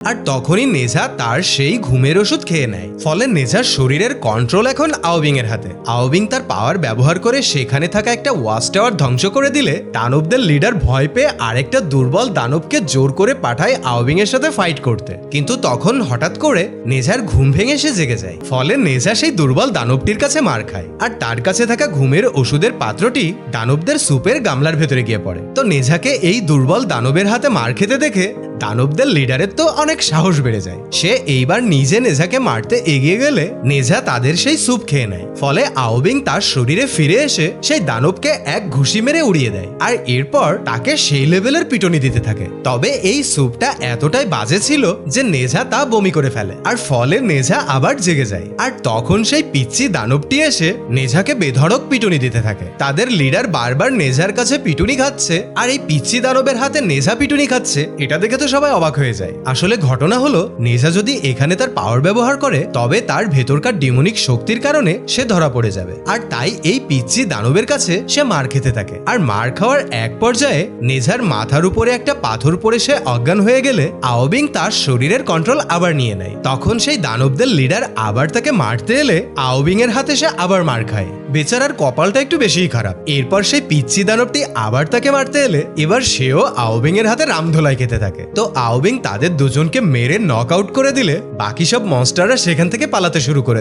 আর তখনই নেজা তার সেই ঘুমের ওষুধ খেয়ে নেয়। ফলে নেজার শরীরের কন্ট্রোল এখন আওবিং এর হাতে। আওবিং তার পাওয়ার ব্যবহার করে সেখানে থাকা একটা ওয়াচ টাওয়ার ধ্বংস করে দিলে দানবদের লিডার ভয় পেয়ে আরেকটা দুর্বল দানবকে জোর করে পাঠায় আওবিং এর সাথে ফাইট করতে। কিন্তু তখন হঠাৎ করে নেজার ঘুম ভেঙে সে জেগে যায়। ফলে নেজা সেই দুর্বল দানবটির কাছে মার খায় আর তার কাছে থাকা ঘুমের ওষুধের পাত্রটি দানবদের সুপের গামলার ভেতরে গিয়ে পড়ে। তো নেজাকে এই দুর্বল দানবের হাতে মার খেতে দেখে দানবদের লিডারের তো অনেক সাহস বেড়ে যায়। সে এইবার নিজে নেজাকে মারতে এগিয়ে গেলে নেজা তাদের সেই স্যুপ খেয়ে নেয়। ফলে আওবিং তার শরীরে ফিরে এসে সেই দানবকে এক ঘুষি মেরে উড়িয়ে দেয় আর এরপর তাকে সেই লেভেলের পিটুনি দিতে থাকে। তবে এই স্যুপটা এতটাই বাজে ছিল যে নেজা তা বমি করে ফেলে আর ফলে নেজা আবার জেগে যায়। আর তখন সেই পিচ্চি দানবটি এসে নেজাকে বেধড়ক পিটুনি দিতে থাকে। তাদের লিডার বারবার নেজার কাছে পিটুনি খাচ্ছে আর এই পিচ্চি দানবের হাতে নেজা পিটুনি খাচ্ছে, এটা দেখে তো সবাই অবাক হয়ে যায়। আসলে ঘটনা হলো নেজা যদি এখানে তার পাওয়ার ব্যবহার করে তবে তার ভেতরকার ডিমনিক শক্তির কারণে সে ধরা পড়ে যাবে। আর তাই এই পিচ্চি দানবের কাছে সে মার খেতে থাকে। আর মার খাওয়ার এক পর্যায়ে নেজার মাথার উপরে একটা পাথর পড়ে সে অজ্ঞান হয়ে গেলে আওবিং তার শরীরের কন্ট্রোল আবার নিয়ে নেয়। তখন সেই দানবদের লিডার আবার তাকে মারতে এলে আওবিং এর হাতে সে আবার মার খায়। বেচারার কপালটা একটু বেশিই খারাপ। এরপর সেই পিচ্চি দানবটি আবার তাকে মারতে এলে এবার সেও আওবিং এর হাতে রামধোলাই খেতে থাকে। তো আওবিং তাদের দুজনকে মেরে নক আউট করে দিলে বাকি সব মনস্টাররা সেখান থেকে পালাতে শুরু করে।